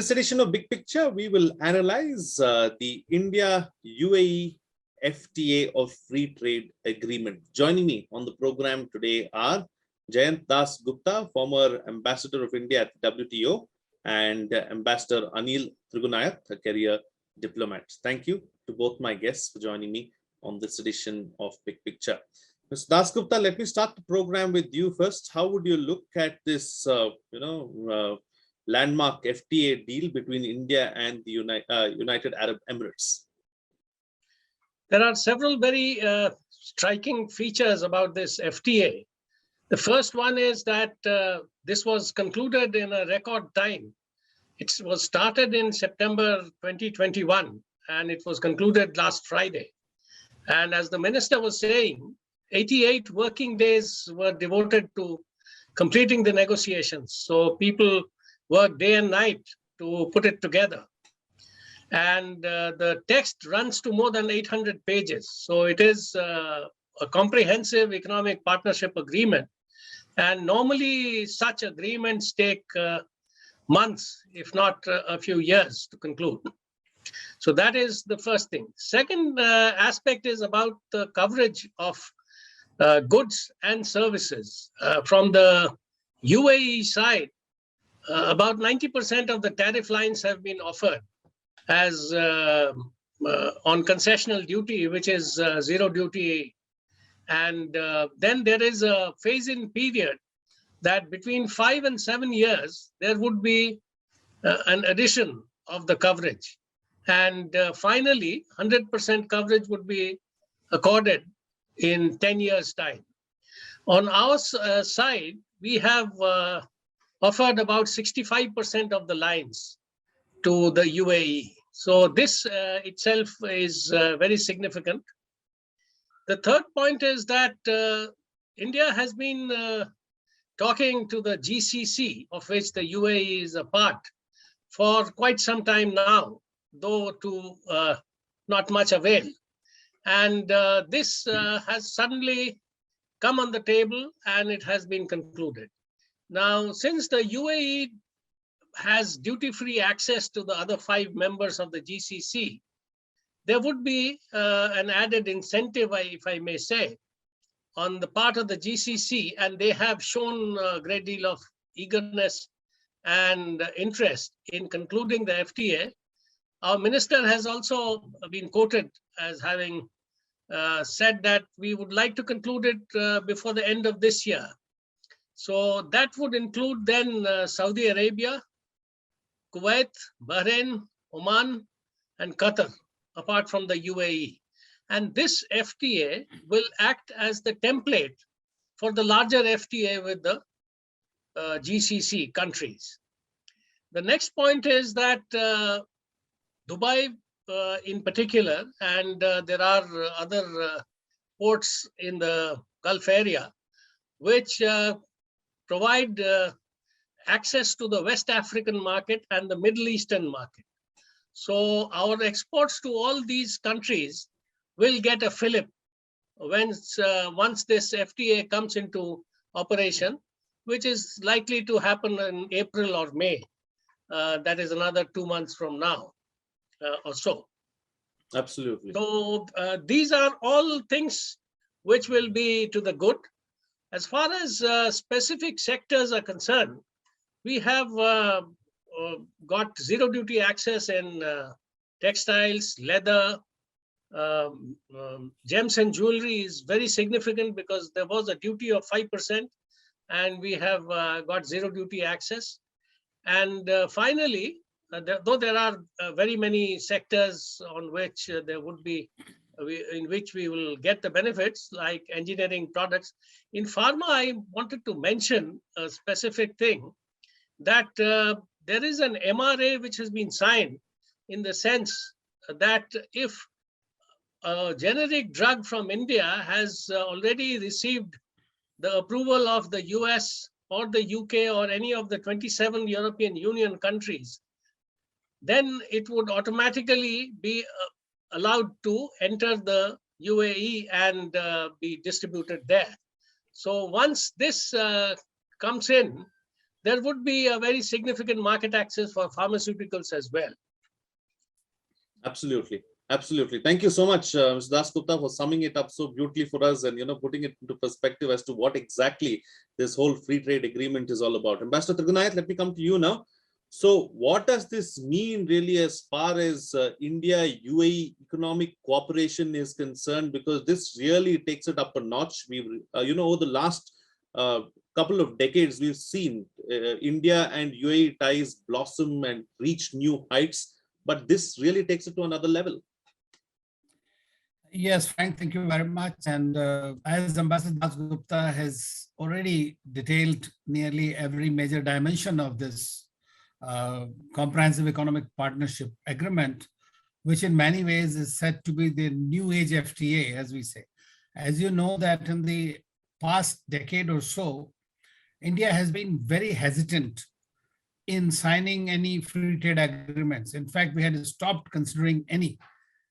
this edition of Big Picture, we will analyze the India-UAE FTA or Free Trade Agreement. Joining me on the program today are JAYANT DASGUPTA, former Ambassador of India at WTO, and Ambassador ANIL, TRIGUNAYAT, a career diplomat. Thank you to both my guests for joining me on this edition of Big Picture. Mr. DASGUPTA, let me start the program with you first. How would you look at this, landmark FTA deal between India and the United Arab Emirates? There are several very striking features about this FTA. The first one is that this was concluded in a record time. It was started in September 2021 and it was concluded last Friday. And as the minister was saying, 88 working days were devoted to completing the negotiations. So people worked day and night to put it together. And the text runs to more than 800 pages. So it is a comprehensive economic partnership agreement. And normally such agreements take months, if not a few years to conclude. So that is the first thing. Second aspect is about the coverage of goods and services. From the UAE side, about 90% of the tariff lines have been offered as on concessional duty, which is zero duty. And then there is a phase-in period that between 5 and 7 years, there would be an addition of the coverage. And finally, 100% coverage would be accorded in 10 years' time. On our side, we have offered about 65% of the lines to the UAE. So this itself is very significant. The third point is that India has been talking to the GCC, of which the UAE is a part, for quite some time now, though to not much avail. And this has suddenly come on the table and it has been concluded. Now, since the UAE has duty-free access to the other 5 members of the GCC, there would be an added incentive, if I may say, on the part of the GCC, and they have shown a great deal of eagerness and interest in concluding the FTA. Our minister has also been quoted as having said that we would like to conclude it before the end of this year. So that would include then Saudi Arabia, Kuwait, Bahrain, Oman, and Qatar, apart from the UAE. And this FTA will act as the template for the larger FTA with the GCC countries. The next point is that Dubai in particular, and there are other ports in the Gulf area, which provide access to the West African market and the Middle Eastern market. So our exports to all these countries will get a fillip once this FTA comes into operation, which is likely to happen in April or May. That is another 2 months from now or so. Absolutely. So these are all things which will be to the good. As far as specific sectors are concerned, we have got zero duty access in textiles, leather, gems and jewelry is very significant because there was a duty of 5% and we have got zero duty access. And finally, though there are very many sectors on which there would be, in which we will get the benefits, like engineering products. In pharma, I wanted to mention a specific thing that there is an MRA which has been signed in the sense that if a generic drug from India has already received the approval of the US or the UK or any of the 27 European Union countries, then it would automatically be allowed to enter the UAE and be distributed there. So once this comes in, there would be a very significant market access for pharmaceuticals as well. Absolutely. Absolutely. Thank you so much, Mr. DASGUPTA, for summing it up so beautifully for us and, putting it into perspective as to what exactly this whole free trade agreement is all about. Ambassador TRIGUNAYAT, let me come to you now. So what does this mean really as far as India-UAE economic cooperation is concerned? Because this really takes it up a notch. We've, over the last couple of decades, we've seen India and UAE ties blossom and reach new heights, but this really takes it to another level. Yes, Frank, thank you very much. And as Ambassador DASGUPTA has already detailed nearly every major dimension of this comprehensive economic partnership agreement, which in many ways is said to be the new age FTA, as we say. As you know that in the past decade or so, India has been very hesitant in signing any free trade agreements. In fact, we had stopped considering any.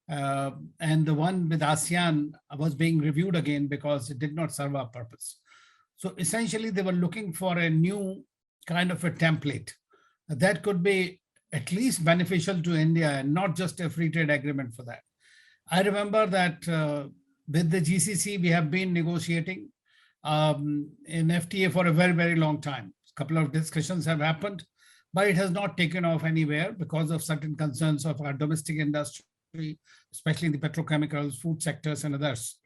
And the one with ASEAN was being reviewed again because it did not serve our purpose. So essentially, they were looking for a new kind of a template that could be at least beneficial to India and not just a free trade agreement for that. I remember that with the GCC, we have been negotiating in FTA for a very, very long time. A couple of discussions have happened, but it has not taken off anywhere because of certain concerns of our domestic industry, especially in the petrochemicals, food sectors, and others.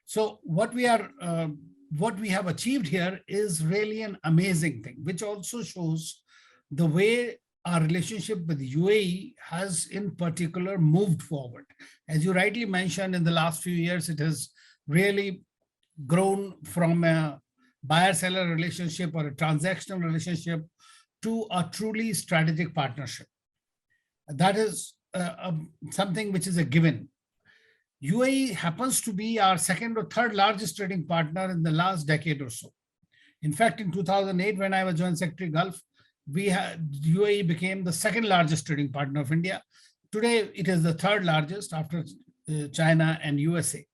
So what we have achieved here is really an amazing thing, which also shows the way our relationship with UAE has in particular moved forward. As you rightly mentioned, in the last few years, it has really grown from a buyer-seller relationship or a transactional relationship to a truly strategic partnership. That is something which is a given. UAE happens to be our second or third largest trading partner in the last decade or so. In fact, in 2008, when I was Joint Secretary Gulf, UAE became the second largest trading partner of India. Today, it is the third largest after China and USA.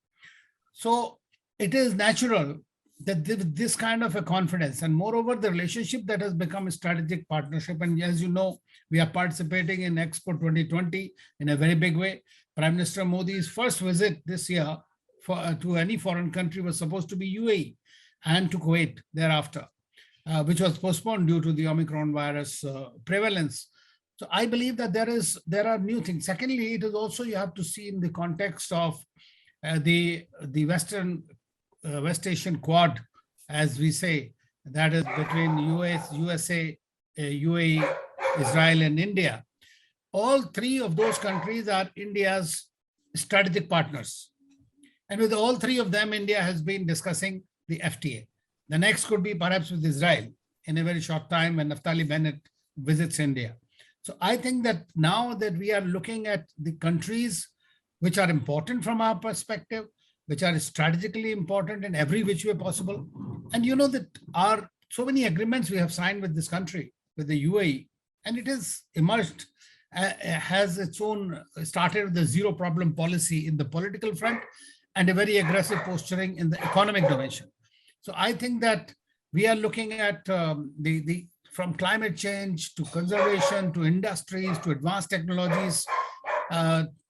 So it is natural that this kind of a confidence, and moreover, the relationship that has become a strategic partnership. And as you know, we are participating in Expo 2020 in a very big way. Prime Minister Modi's first visit this year to any foreign country was supposed to be UAE and to Kuwait thereafter, which was postponed due to the Omicron virus prevalence. So I believe that there are new things. Secondly, it is also, you have to see in the context of the West Asian Quad, as we say, that is between USA, UAE, Israel, and India. All three of those countries are India's strategic partners. And with all three of them, India has been discussing the FTA. The next could be perhaps with Israel in a very short time when Naftali Bennett visits India. So I think that now that we are looking at the countries which are important from our perspective, which are strategically important in every which way possible. And you know that so many agreements we have signed with this country, with the UAE, and it has emerged, has its own, started with the zero problem policy in the political front and a very aggressive posturing in the economic dimension. So I think that we are looking at from climate change to conservation to industries to advanced technologies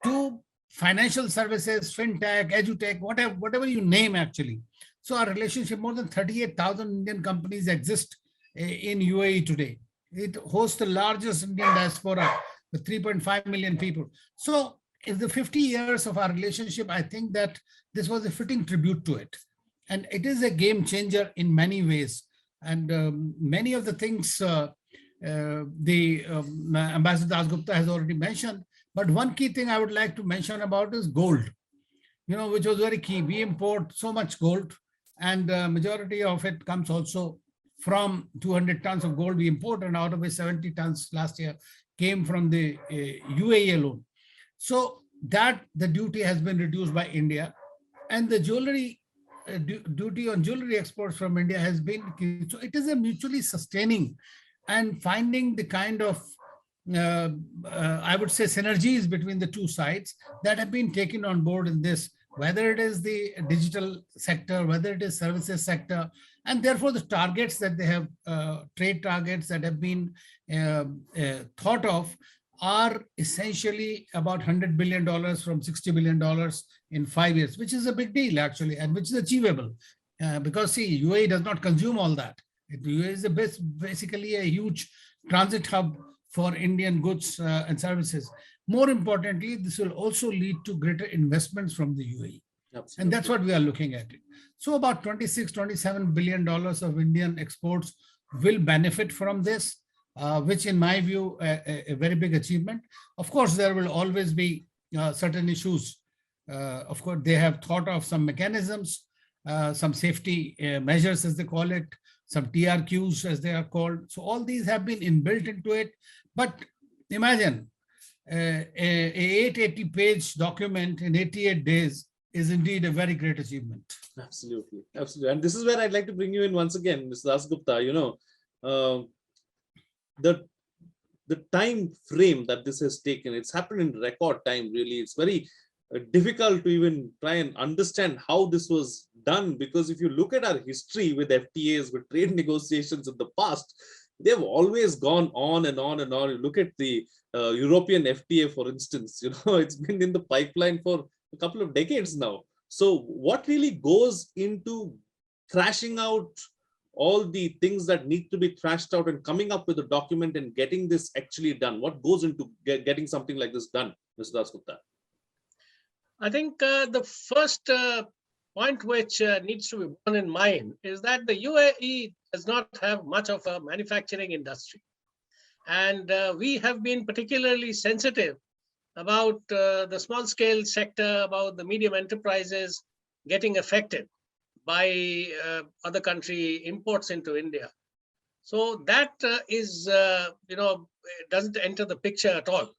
to financial services, fintech, edutech, whatever you name actually. So our relationship, more than 38,000 Indian companies exist in UAE today. It hosts the largest Indian diaspora with 3.5 million people. So in the 50 years of our relationship, I think that this was a fitting tribute to it. And it is a game changer in many ways. And many of the things Ambassador DASGUPTA has already mentioned. But one key thing I would like to mention about is gold, which was very key. We import so much gold, and majority of it comes also from 200 tons of gold we import, and out of which 70 tons last year came from the UAE alone. So that the duty has been reduced by India, and the jewelry duty on jewelry exports from India has been, so it is a mutually sustaining and finding the kind of I would say synergies between the two sides that have been taken on board in this whether it is the digital sector, whether it is services sector, and therefore the targets that they have, trade targets that have been thought of are essentially about $100 billion from $60 billion in 5 years, which is a big deal actually, and which is achievable. Because see, UAE does not consume all that. UAE is basically a huge transit hub for Indian goods and services. More importantly, this will also lead to greater investments from the UAE. Absolutely. And that's what we are looking at. So about $27 billion of Indian exports will benefit from this, which in my view, a very big achievement. Of course, there will always be certain issues. Of course, they have thought of some mechanisms, some safety measures, as they call it, some TRQs, as they are called. So all these have been inbuilt into it. But imagine a 880-page document in 88 days is indeed a very great achievement. Absolutely, absolutely. And this is where I'd like to bring you in once again, Mr. DASGUPTA. You know, the time frame that this has taken, it's happened in record time, really. It's very difficult to even try and understand how this was done, because if you look at our history with FTAs, with trade negotiations in the past, they've always gone on and on and on. You look at the European FTA, for instance, you know, it's been in the pipeline for a couple of decades now. So what really goes into crashing out all the things that need to be thrashed out and coming up with a document and getting this actually done? What goes into getting something like this done, Mr. DASGUPTA? I think the first point which needs to be borne in mind is that the UAE does not have much of a manufacturing industry. And we have been particularly sensitive about the small scale sector, about the medium enterprises getting affected by other country imports into India. So that is, you know, doesn't enter the picture at all.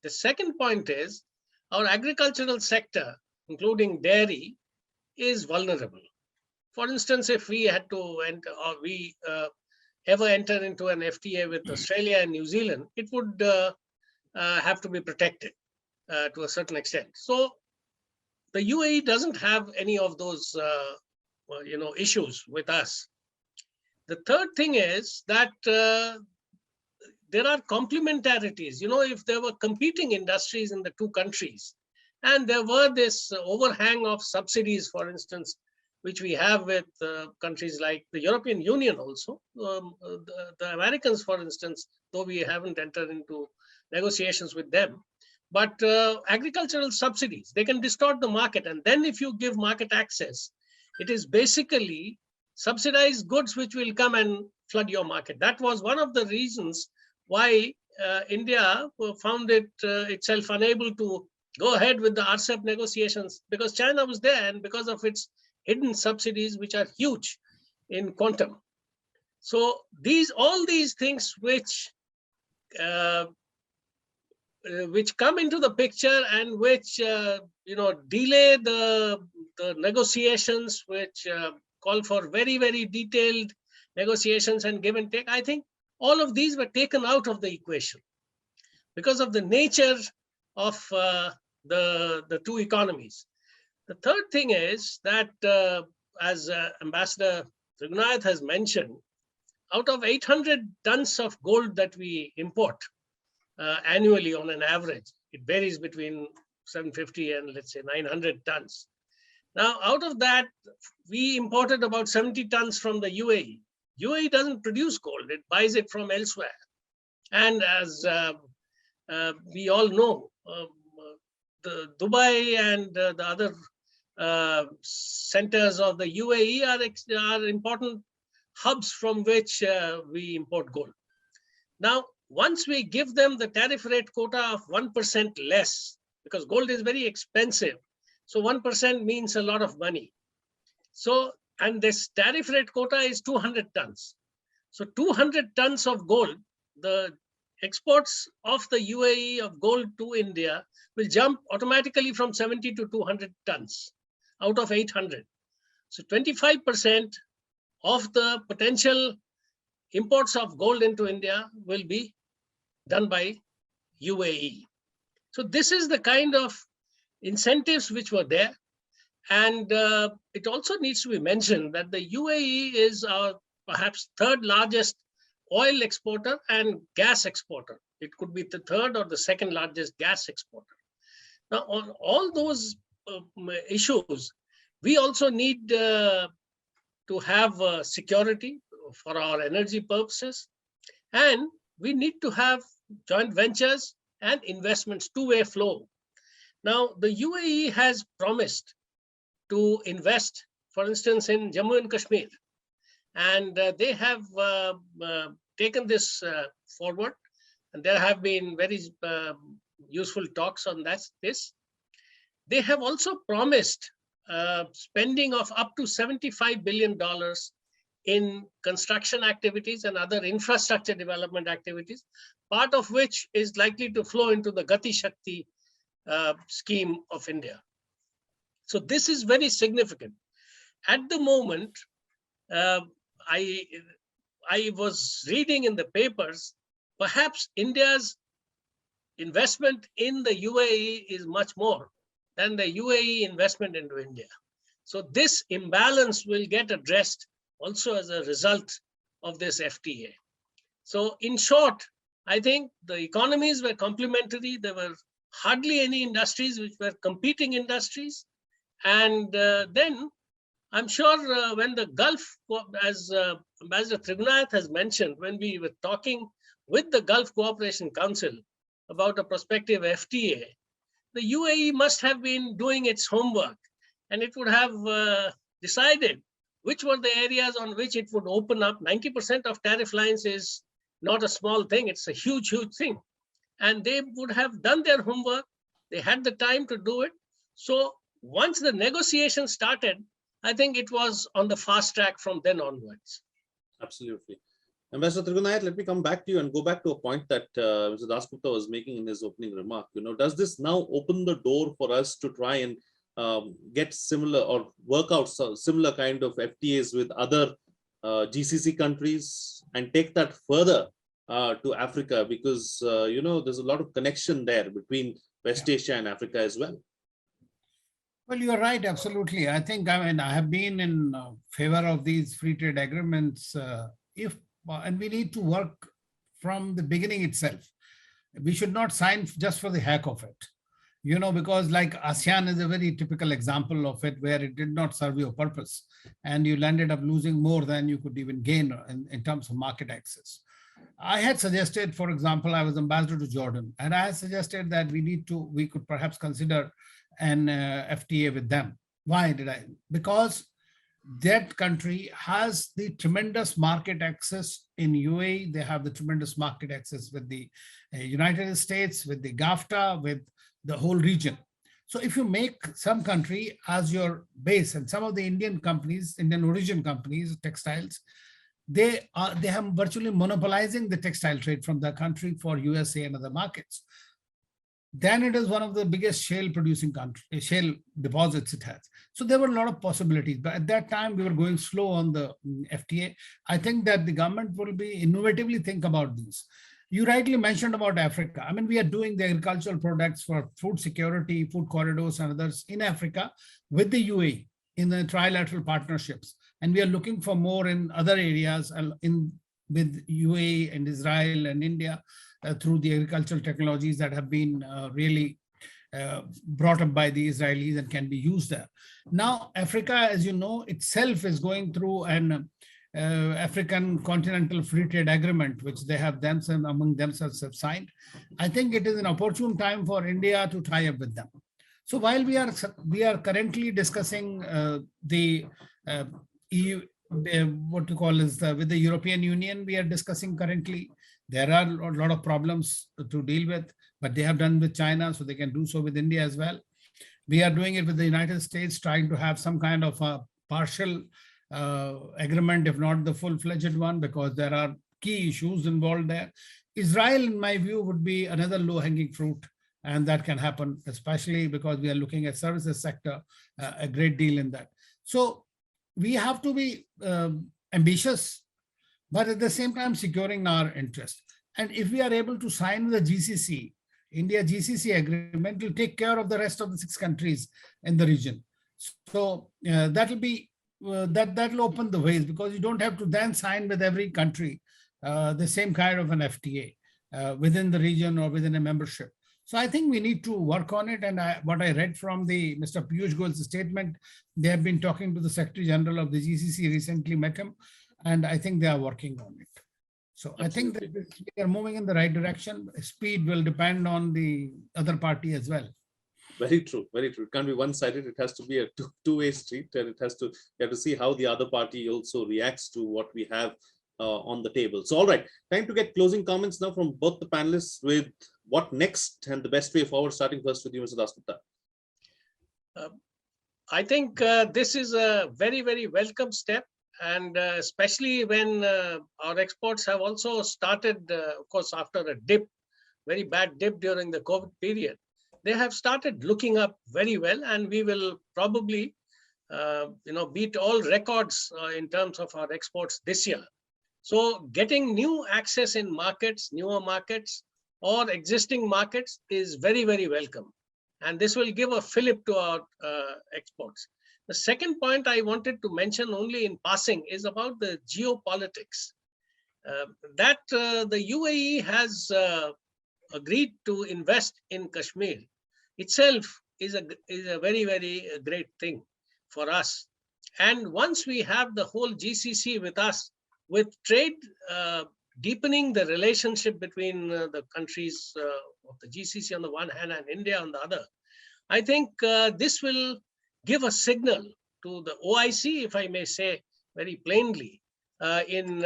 The second point is our agricultural sector, including dairy, is vulnerable. For instance, if we had to enter, or we ever enter into an FTA with Australia and New Zealand, it would have to be protected to a certain extent. So the UAE doesn't have any of those you know, issues with us. The third thing is that there are complementarities. You know, if there were competing industries in the two countries, and there were this overhang of subsidies, for instance, which we have with countries like the European Union also. The Americans, for instance, though we haven't entered into negotiations with them, but agricultural subsidies, they can distort the market. And then if you give market access, it is basically subsidized goods which will come and flood your market. That was one of the reasons why India found itself unable to go ahead with the RCEP negotiations, because China was there and because of its hidden subsidies, which are huge in quantum. So all these things which come into the picture and which you know, delay the negotiations, which call for very, very detailed negotiations and give and take. I think all of these were taken out of the equation because of the nature of the two economies. The third thing is that, as Ambassador TRIGUNAYAT has mentioned, out of 800 tons of gold that we import annually on an average, it varies between 750 and let's say 900 tons. Now, out of that, we imported about 70 tons from the UAE. UAE doesn't produce gold, it buys it from elsewhere. And as we all know, the Dubai and the other centers of the UAE are important hubs from which we import gold. Now, once we give them the tariff rate quota of 1% less, because gold is very expensive, so 1% means a lot of money. So, and this tariff rate quota is 200 tons. So 200 tons of gold, the exports of the UAE of gold to India will jump automatically from 70 to 200 tons out of 800. So 25% of the potential imports of gold into India will be done by UAE. So this is the kind of incentives which were there. And it also needs to be mentioned that the UAE is our perhaps third largest oil exporter and gas exporter. It could be the third or the second largest gas exporter. Now, on all those issues, we also need to have security for our energy purposes, and we need to have joint ventures and investments, two-way flow. Now, the UAE has promised to invest, for instance, in Jammu and Kashmir, and they have taken this forward, and there have been very useful talks on this. They have also promised spending of up to $75 billion in construction activities and other infrastructure development activities, part of which is likely to flow into the Gati Shakti scheme of India. So this is very significant. At the moment, I was reading in the papers, perhaps India's investment in the UAE is much more than the UAE investment into India. So this imbalance will get addressed also as a result of this FTA. So in short, I think the economies were complementary. There were hardly any industries which were competing industries. And then I'm sure when the Gulf, as Ambassador TRIGUNAYAT has mentioned, when we were talking with the Gulf Cooperation Council about a prospective FTA, the UAE must have been doing its homework, and it would have decided which were the areas on which it would open up. 90% of tariff lines is not a small thing. It's a huge, huge thing. And they would have done their homework. They had the time to do it. So once the negotiation started, I think it was on the fast track from then onwards. Absolutely. Ambassador TRIGUNAYAT, let me come back to you and go back to a point that Mr. DASGUPTA was making in his opening remark. Does this now open the door for us to try and get similar or work out similar kind of FTAs with other GCC countries and take that further to Africa? Because, there's a lot of connection there between West Asia and Africa as well. Well, you're right, absolutely. I have been in favor of these free trade agreements and we need to work from the beginning itself. We should not sign just for the heck of it, because like ASEAN is a very typical example of it, where it did not serve your purpose and you ended up losing more than you could even gain in terms of market access. I had suggested, for example, I was ambassador to Jordan, and I had suggested that we could perhaps consider an FTA with them. Why did I? Because that country has the tremendous market access in UAE. They have the tremendous market access with the United States, with the GAFTA, with the whole region. So if you make some country as your base, and some of the Indian origin companies, textiles, they have virtually monopolizing the textile trade from the country for USA and other markets. Then it is one of the biggest shale deposits it has. So there were a lot of possibilities, but at that time we were going slow on the FTA. I think that the government will be innovatively think about these. You rightly mentioned about Africa. I mean, we are doing the agricultural products for food security, food corridors and others in Africa with the UAE in the trilateral partnerships. And we are looking for more in other areas with UAE and Israel and India through the agricultural technologies that have been really brought up by the Israelis and can be used there. Now, Africa, as you know, itself is going through an African Continental Free Trade Agreement, which they have among themselves have signed. I think it is an opportune time for India to tie up with them. So while we are currently discussing the EU, with the European Union, we are discussing currently. There are a lot of problems to deal with, but they have done with China, so they can do so with India as well. We are doing it with the United States, trying to have some kind of a partial agreement, if not the full-fledged one, because there are key issues involved there. Israel, in my view, would be another low-hanging fruit, and that can happen, especially because we are looking at services sector a great deal in that. So we have to be ambitious, but at the same time securing our interest. And if we are able to sign the GCC, India GCC agreement, will take care of the rest of the 6 countries in the region. So that'll be that'll open the ways, because you don't have to then sign with every country the same kind of an FTA within the region or within a membership. So I think we need to work on it. And what I read from the Mr. Piyush Goyal's statement, they have been talking to the Secretary General of the GCC, recently met him, and I think they are working on it. So I think that we are moving in the right direction. Speed will depend on the other party as well. Very true, very true. It can't be one-sided. It has to be a two-way street, and you have to see how the other party also reacts to what we have on the table. So, all right, time to get closing comments now from both the panelists with what next and the best way forward, starting first with you, Mr. DASGUPTA. I think this is a very, very welcome step, and especially when our exports have also started, of course, after a dip, very bad dip during the COVID period. They have started looking up very well, and we will probably, beat all records in terms of our exports this year. So getting new access in markets, newer markets, or existing markets is very, very welcome. And this will give a fillip to our exports. The second point I wanted to mention only in passing is about the geopolitics. That the UAE has agreed to invest in Kashmir itself is a very, very great thing for us. And once we have the whole GCC with us, with trade deepening the relationship between the countries of the GCC on the one hand and India on the other, I think this will give a signal to the OIC, if I may say very plainly, in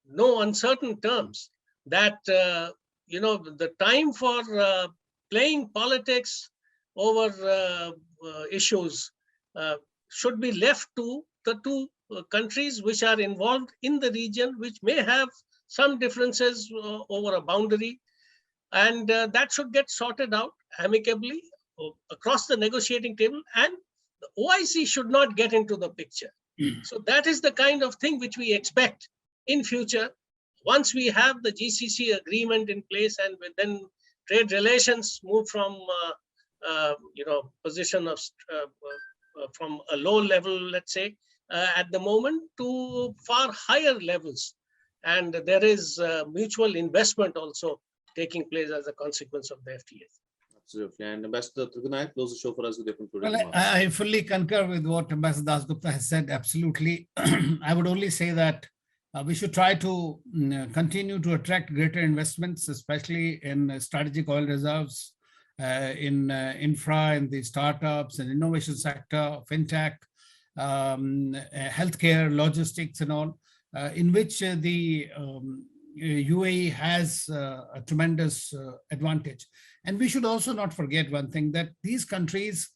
no uncertain terms, that the time for playing politics over issues should be left to the two countries which are involved in the region, which may have some differences over a boundary, and that should get sorted out amicably across the negotiating table, and the OIC should not get into the picture. So that is the kind of thing which we expect in future. Once we have the GCC agreement in place, and then trade relations move from position of from a low level, let's say, at the moment, to far higher levels, and there is mutual investment also taking place as a consequence of the FTA. Absolutely. And Ambassador TRIGUNAYAT, close the show for us with your concluding remarks. I fully concur with what Ambassador DASGUPTA has said. Absolutely. I would only say that we should try to continue to attract greater investments, especially in strategic oil reserves, in infra, in the startups and innovation sector, fintech, healthcare, logistics and all, in which the UAE has a tremendous advantage. And we should also not forget one thing, that these countries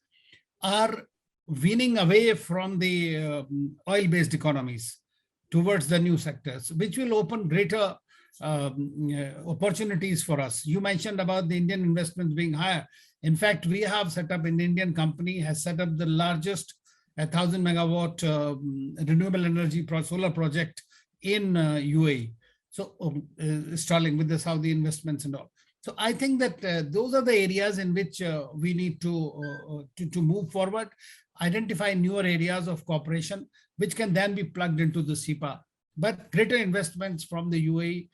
are weaning away from the oil-based economies towards the new sectors, which will open greater opportunities for us. You mentioned about the Indian investments being higher. In fact, we have set up, an Indian company has set up the largest 1,000 megawatt renewable energy solar project in UAE. So Starlink with the Saudi investments and all. So I think that those are the areas in which we need to move forward, identify newer areas of cooperation, which can then be plugged into the CEPA. But greater investments from the UAE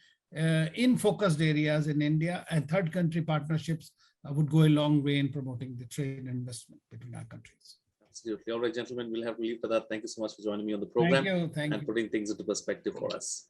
in focused areas in India and third country partnerships would go a long way in promoting the trade and investment between our countries. Absolutely. All right, gentlemen, we'll have to leave for that. Thank you so much for joining me on the program. Thank you. And putting things into perspective for us.